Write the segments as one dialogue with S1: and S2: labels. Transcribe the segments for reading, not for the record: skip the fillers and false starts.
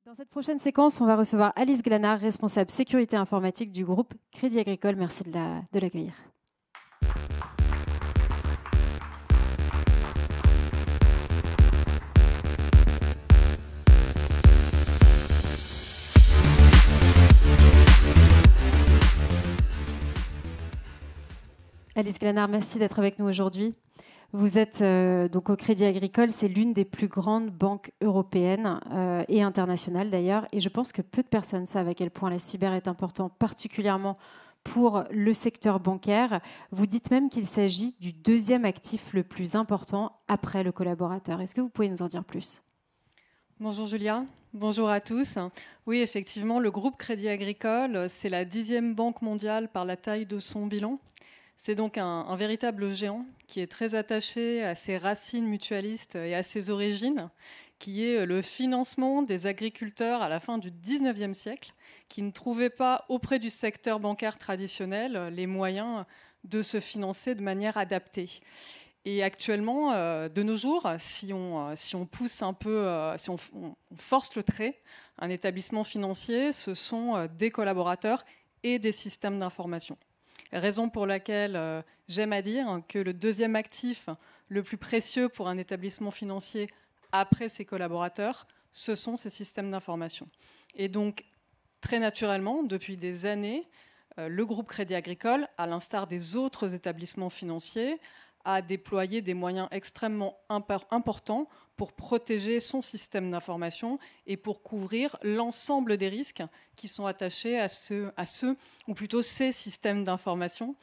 S1: Dans cette prochaine séquence, on va recevoir Alice Glanard, responsable sécurité informatique du groupe Crédit Agricole. Merci de l'accueillir. Alice Glanard, merci d'être avec nous aujourd'hui. Vous êtes donc au Crédit Agricole, c'est l'une des plus grandes banques européennes et internationales d'ailleurs. Et je pense que peu de personnes savent à quel point la cyber est important, particulièrement pour le secteur bancaire. Vous dites même qu'il s'agit du deuxième actif le plus important après le collaborateur. Est-ce que vous pouvez nous en dire plus ?
S2: Bonjour Julia, bonjour à tous. Oui, effectivement, le groupe Crédit Agricole, c'est la 10e banque mondiale par la taille de son bilan. C'est donc un véritable géant qui est très attaché à ses racines mutualistes et à ses origines, qui est le financement des agriculteurs à la fin du 19e siècle, qui ne trouvaient pas auprès du secteur bancaire traditionnel les moyens de se financer de manière adaptée. Et actuellement, de nos jours, si on pousse un peu, si on force le trait, un établissement financier, ce sont des collaborateurs et des systèmes d'information. Raison pour laquelle j'aime à dire que le deuxième actif le plus précieux pour un établissement financier après ses collaborateurs, ce sont ces systèmes d'information. Et donc, très naturellement, depuis des années, le groupe Crédit Agricole, à l'instar des autres établissements financiers, a déployé des moyens extrêmement importants pour protéger son système d'information et pour couvrir l'ensemble des risques qui sont attachés à ceux ou plutôt ces systèmes d'information,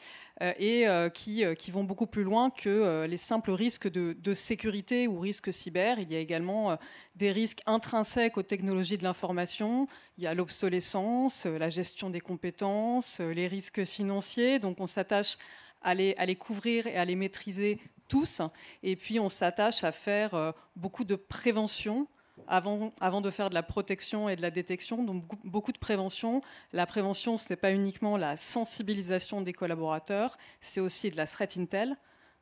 S2: qui vont beaucoup plus loin que les simples risques de sécurité ou risques cyber. Il y a également des risques intrinsèques aux technologies de l'information. Il y a l'obsolescence, la gestion des compétences, les risques financiers. Donc on s'attache à les couvrir et à les maîtriser tous. Et puis, on s'attache à faire beaucoup de prévention avant de faire de la protection et de la détection. Donc, beaucoup de prévention. La prévention, ce n'est pas uniquement la sensibilisation des collaborateurs, c'est aussi de la threat intel,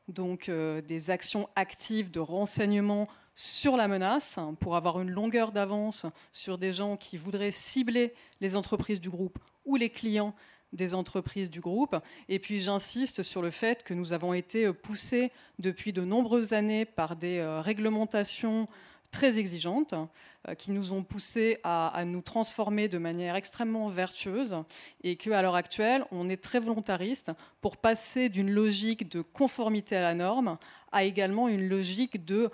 S2: donc des actions actives de renseignement sur la menace pour avoir une longueur d'avance sur des gens qui voudraient cibler les entreprises du groupe ou les clients des entreprises du groupe. Et puis j'insiste sur le fait que nous avons été poussés depuis de nombreuses années par des réglementations très exigeantes qui nous ont poussés à nous transformer de manière extrêmement vertueuse et qu'à l'heure actuelle, on est très volontariste pour passer d'une logique de conformité à la norme à également une logique de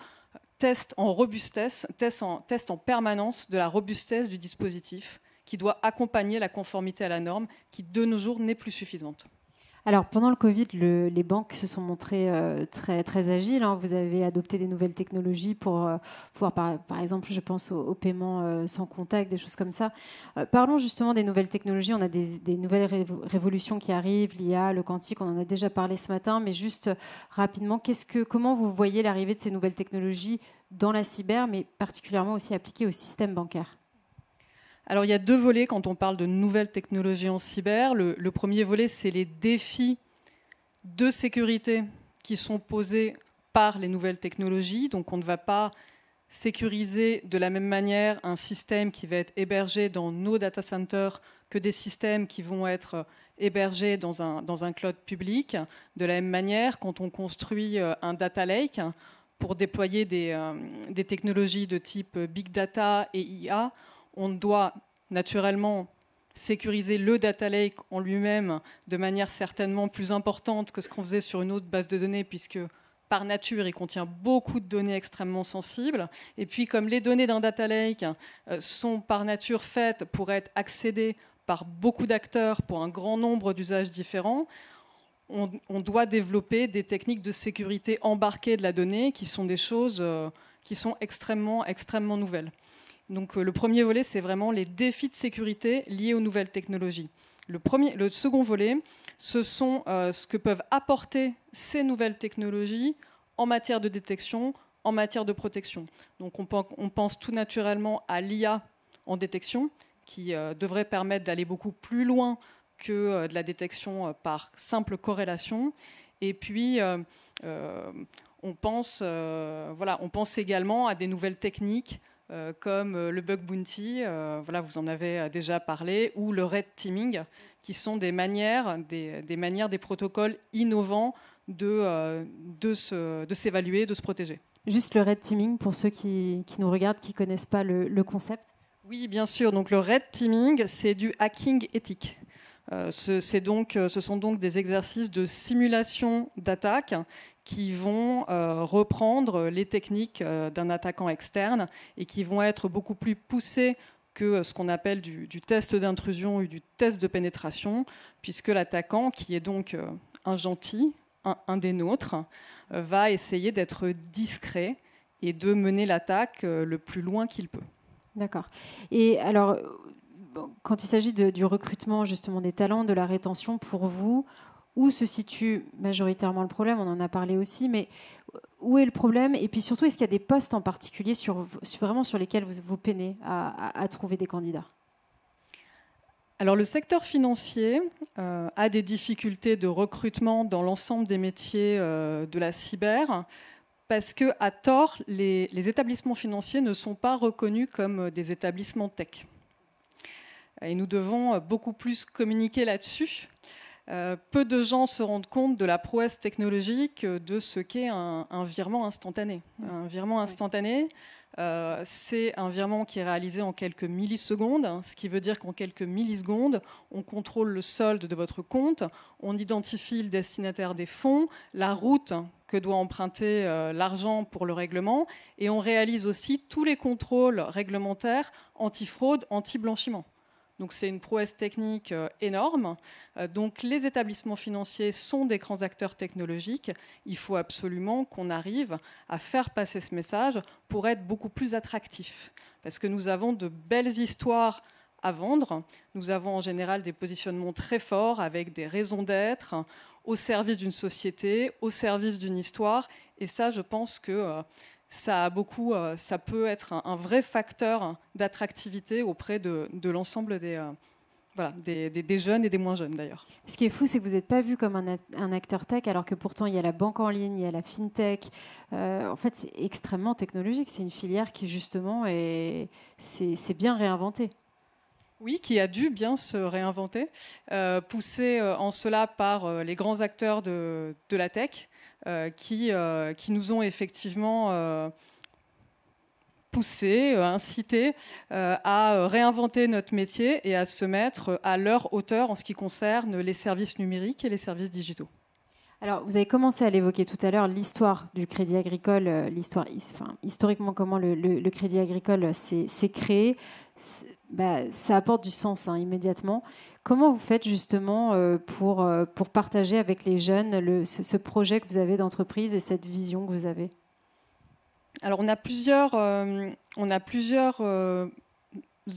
S2: test en robustesse, test en permanence de la robustesse du dispositif qui doit accompagner la conformité à la norme, qui de nos jours n'est plus suffisante.
S1: Alors, pendant le Covid, les banques se sont montrées très, très agiles. Hein. Vous avez adopté des nouvelles technologies pour pouvoir, par exemple, je pense au paiement sans contact, des choses comme ça. Parlons justement des nouvelles technologies. On a des nouvelles révolutions qui arrivent, l'IA, le quantique, on en a déjà parlé ce matin, mais juste rapidement, comment vous voyez l'arrivée de ces nouvelles technologies dans la cyber, mais particulièrement aussi appliquées au système bancaire ?
S2: Alors, il y a deux volets quand on parle de nouvelles technologies en cyber. Le premier volet, c'est les défis de sécurité qui sont posés par les nouvelles technologies. Donc, on ne va pas sécuriser de la même manière un système qui va être hébergé dans nos data centers que des systèmes qui vont être hébergés dans un cloud public. De la même manière, quand on construit un data lake pour déployer des technologies de type big data et IA, on doit naturellement sécuriser le data lake en lui-même de manière certainement plus importante que ce qu'on faisait sur une autre base de données, puisque par nature, il contient beaucoup de données extrêmement sensibles. Et puis, comme les données d'un data lake sont par nature faites pour être accédées par beaucoup d'acteurs pour un grand nombre d'usages différents, on doit développer des techniques de sécurité embarquée de la donnée qui sont des choses qui sont extrêmement, extrêmement nouvelles. Donc le premier volet, c'est vraiment les défis de sécurité liés aux nouvelles technologies. Le second volet, ce sont ce que peuvent apporter ces nouvelles technologies en matière de détection, en matière de protection. Donc on pense tout naturellement à l'IA en détection, qui devrait permettre d'aller beaucoup plus loin que de la détection par simple corrélation. Et puis, on pense également à des nouvelles techniques comme le bug bounty, voilà, vous en avez déjà parlé, ou le red teaming, qui sont des manières, des protocoles innovants de s'évaluer, de se protéger.
S1: Juste le red teaming pour ceux qui nous regardent, qui ne connaissent pas le concept.
S2: Oui, bien sûr. Donc le red teaming, c'est du hacking éthique. Ce sont donc des exercices de simulation d'attaque qui vont reprendre les techniques d'un attaquant externe et qui vont être beaucoup plus poussés que ce qu'on appelle du test d'intrusion ou du test de pénétration, puisque l'attaquant, qui est donc un gentil, un des nôtres, va essayer d'être discret et de mener l'attaque le plus loin qu'il peut.
S1: D'accord. Et alors, quand il s'agit du recrutement justement des talents, de la rétention, pour vous, où se situe majoritairement le problème? On en a parlé aussi, mais où est le problème? Et puis surtout, est-ce qu'il y a des postes en particulier vraiment sur lesquels vous peinez à trouver des candidats?
S2: Alors le secteur financier a des difficultés de recrutement dans l'ensemble des métiers de la cyber, parce que, à tort, les établissements financiers ne sont pas reconnus comme des établissements tech. Et nous devons beaucoup plus communiquer là-dessus. Peu de gens se rendent compte de la prouesse technologique de ce qu'est un virement instantané. Un virement instantané, c'est un virement qui est réalisé en quelques millisecondes, ce qui veut dire qu'en quelques millisecondes, on contrôle le solde de votre compte, on identifie le destinataire des fonds, la route que doit emprunter l'argent pour le règlement, et on réalise aussi tous les contrôles réglementaires anti-fraude, anti-blanchiment. Donc c'est une prouesse technique énorme. Donc les établissements financiers sont des grands acteurs technologiques. Il faut absolument qu'on arrive à faire passer ce message pour être beaucoup plus attractif. Parce que nous avons de belles histoires à vendre. Nous avons en général des positionnements très forts avec des raisons d'être au service d'une société, au service d'une histoire. Et ça, je pense que ça peut être un vrai facteur d'attractivité auprès de l'ensemble des jeunes et des moins jeunes d'ailleurs.
S1: Ce qui est fou, c'est que vous n'êtes pas vu comme un acteur tech, alors que pourtant il y a la banque en ligne, il y a la fintech. En fait, c'est extrêmement technologique. C'est une filière qui justement c'est bien réinventée.
S2: Oui, qui a dû bien se réinventer, poussé en cela par les grands acteurs de la tech, qui nous ont effectivement poussé, incité à réinventer notre métier et à se mettre à leur hauteur en ce qui concerne les services numériques et les services digitaux.
S1: Alors, vous avez commencé à l'évoquer tout à l'heure, l'histoire du Crédit Agricole, historiquement comment le Crédit Agricole s'est créé. Ça apporte du sens immédiatement. Comment vous faites justement pour partager avec les jeunes ce projet que vous avez d'entreprise et cette vision que vous avez?
S2: Alors on a plusieurs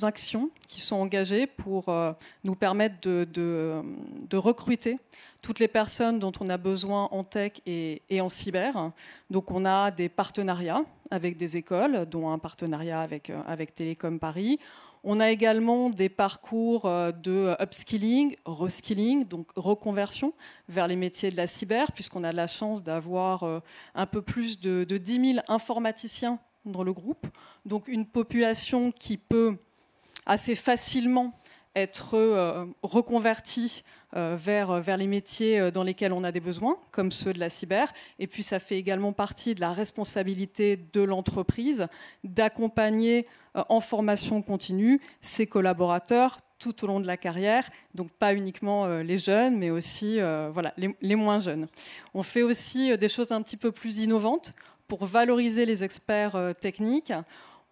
S2: actions qui sont engagées pour nous permettre de recruter toutes les personnes dont on a besoin en tech et en cyber. Donc on a des partenariats avec des écoles, dont un partenariat avec Télécom Paris. On a également des parcours de upskilling, reskilling, donc reconversion vers les métiers de la cyber, puisqu'on a la chance d'avoir un peu plus de 10 000 informaticiens dans le groupe. Donc une population qui peut assez facilement être reconvertie vers les métiers dans lesquels on a des besoins, comme ceux de la cyber. Et puis ça fait également partie de la responsabilité de l'entreprise d'accompagner en formation continue ses collaborateurs tout au long de la carrière, donc pas uniquement les jeunes, mais aussi les moins jeunes. On fait aussi des choses un petit peu plus innovantes pour valoriser les experts techniques.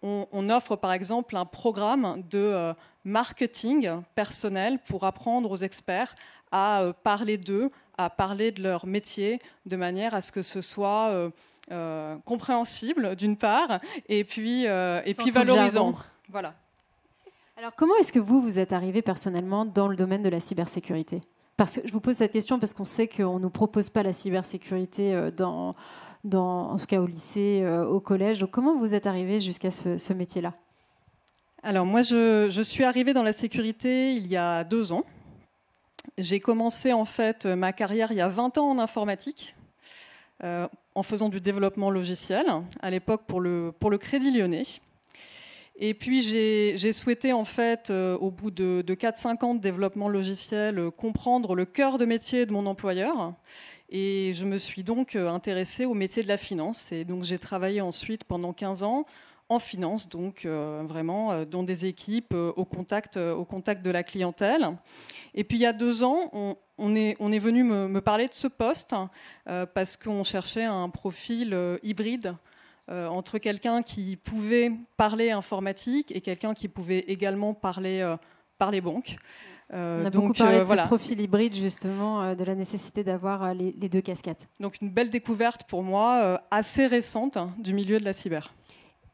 S2: On offre par exemple un programme de marketing personnel pour apprendre aux experts à parler d'eux, à parler de leur métier, de manière à ce que ce soit compréhensible d'une part, et puis valorisant. Voilà.
S1: Alors comment est-ce que vous êtes arrivé personnellement dans le domaine de la cybersécurité? Parce que je vous pose cette question parce qu'on sait qu'on ne nous propose pas la cybersécurité en tout cas au lycée, au collège. Donc comment vous êtes arrivé jusqu'à ce métier-là?
S2: Alors moi, je suis arrivée dans la sécurité il y a 2 ans. J'ai commencé en fait ma carrière il y a 20 ans en informatique, en faisant du développement logiciel, à l'époque pour le Crédit Lyonnais. Et puis j'ai souhaité en fait, au bout de 4-5 ans de développement logiciel, comprendre le cœur de métier de mon employeur. Et je me suis donc intéressée au métier de la finance. Et donc j'ai travaillé ensuite pendant 15 ans en finance, donc vraiment dans des équipes au contact de la clientèle. Et puis il y a 2 ans, on est venu me parler de ce poste parce qu'on cherchait un profil hybride entre quelqu'un qui pouvait parler informatique et quelqu'un qui pouvait également parler banque.
S1: On a beaucoup parlé de ce profil hybride, justement, de la nécessité d'avoir les 2 casquettes.
S2: Donc une belle découverte pour moi, assez récente, du milieu de la cyber.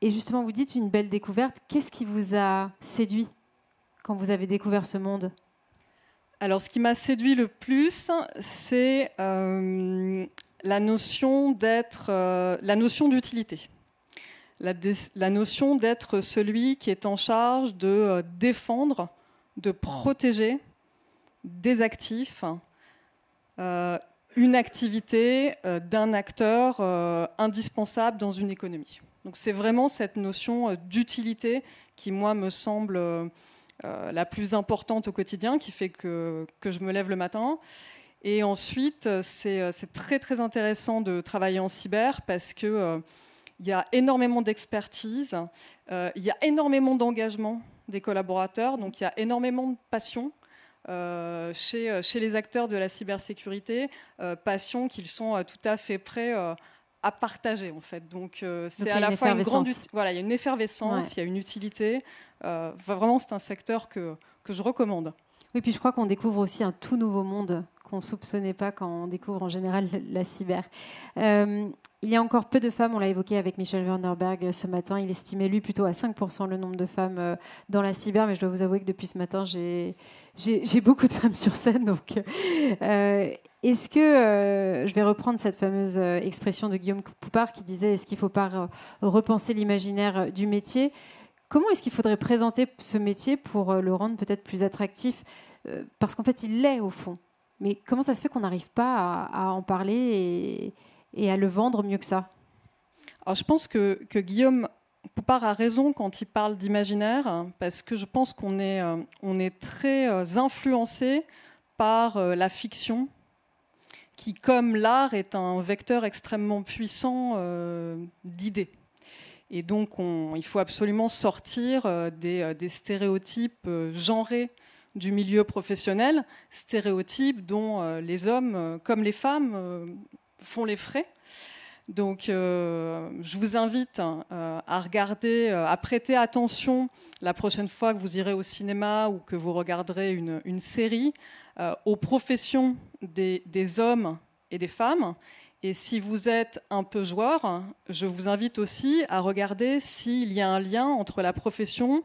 S1: Et justement, vous dites une belle découverte. Qu'est-ce qui vous a séduit quand vous avez découvert ce monde ?
S2: Alors, ce qui m'a séduit le plus, c'est la notion d'utilité. La notion d'être celui qui est en charge de défendre, de protéger des actifs, une activité d'un acteur indispensable dans une économie. Donc c'est vraiment cette notion d'utilité qui, moi, me semble la plus importante au quotidien, qui fait que je me lève le matin. Et ensuite, c'est très, très intéressant de travailler en cyber parce que il y a énormément d'expertise, il y a énormément d'engagement des collaborateurs, donc il y a énormément de passion chez les acteurs de la cybersécurité, passion qu'ils sont tout à fait prêts à partager en fait. Donc c'est à la fois une grande, voilà, il y a une effervescence, il y a une utilité. Vraiment, c'est un secteur que je recommande.
S1: Oui, puis je crois qu'on découvre aussi un tout nouveau monde qu'on ne soupçonnait pas quand on découvre en général la cyber. Il y a encore peu de femmes, on l'a évoqué avec Michel Vanderberg ce matin, il estimait lui plutôt à 5% le nombre de femmes dans la cyber, mais je dois vous avouer que depuis ce matin, j'ai beaucoup de femmes sur scène. Donc, est-ce que, je vais reprendre cette fameuse expression de Guillaume Poupard qui disait « est-ce qu'il ne faut pas repenser l'imaginaire du métier ?» Comment est-ce qu'il faudrait présenter ce métier pour le rendre peut-être plus attractif ? Parce qu'en fait, il l'est au fond. Mais comment ça se fait qu'on n'arrive pas à en parler et à le vendre mieux que ça ?
S2: Alors, je pense que Guillaume Poupard a raison quand il parle d'imaginaire, parce que je pense qu'on est très influencé par la fiction, qui, comme l'art, est un vecteur extrêmement puissant d'idées. Et donc, il faut absolument sortir des stéréotypes genrés du milieu professionnel, stéréotypes dont les hommes, comme les femmes, font les frais. Donc, je vous invite à regarder, à prêter attention la prochaine fois que vous irez au cinéma ou que vous regarderez une série aux professions des hommes et des femmes. Et si vous êtes un peu joueur, je vous invite aussi à regarder s'il y a un lien entre la profession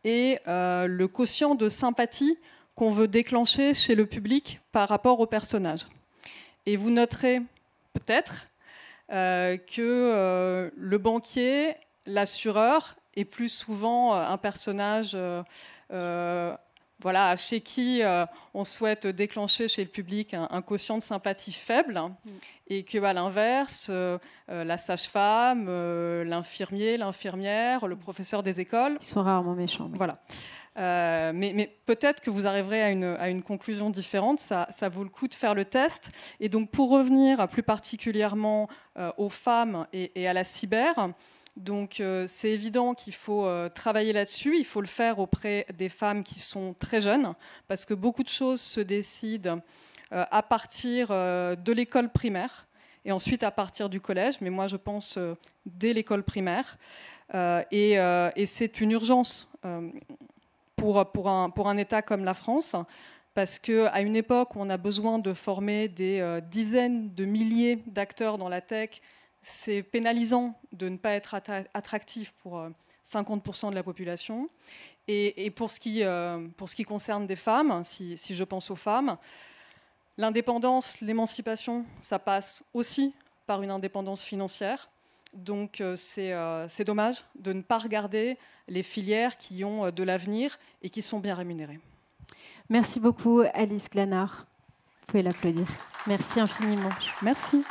S2: et le quotient de sympathie qu'on veut déclencher chez le public par rapport au personnage. Et vous noterez peut-être que le banquier, l'assureur, est plus souvent un personnage voilà, chez qui on souhaite déclencher chez le public un quotient de sympathie faible, et qu'à l'inverse, la sage-femme, l'infirmier, l'infirmière, le professeur des écoles...
S1: Ils sont rarement méchants. Oui.
S2: Voilà. Mais peut-être que vous arriverez à une conclusion différente, ça vaut le coup de faire le test. Et donc pour revenir plus particulièrement aux femmes et à la cyber, donc c'est évident qu'il faut travailler là-dessus, il faut le faire auprès des femmes qui sont très jeunes, parce que beaucoup de choses se décident à partir de l'école primaire, et ensuite à partir du collège, mais moi je pense dès l'école primaire, et c'est une urgence pour un État comme la France, parce qu'à une époque où on a besoin de former des dizaines de milliers d'acteurs dans la tech, c'est pénalisant de ne pas être attractif pour 50% de la population. Et pour ce qui concerne des femmes, si je pense aux femmes, l'indépendance, l'émancipation, ça passe aussi par une indépendance financière. Donc c'est dommage de ne pas regarder les filières qui ont de l'avenir et qui sont bien rémunérées.
S1: Merci beaucoup Alice Glanard. Vous pouvez l'applaudir. Merci infiniment.
S2: Merci.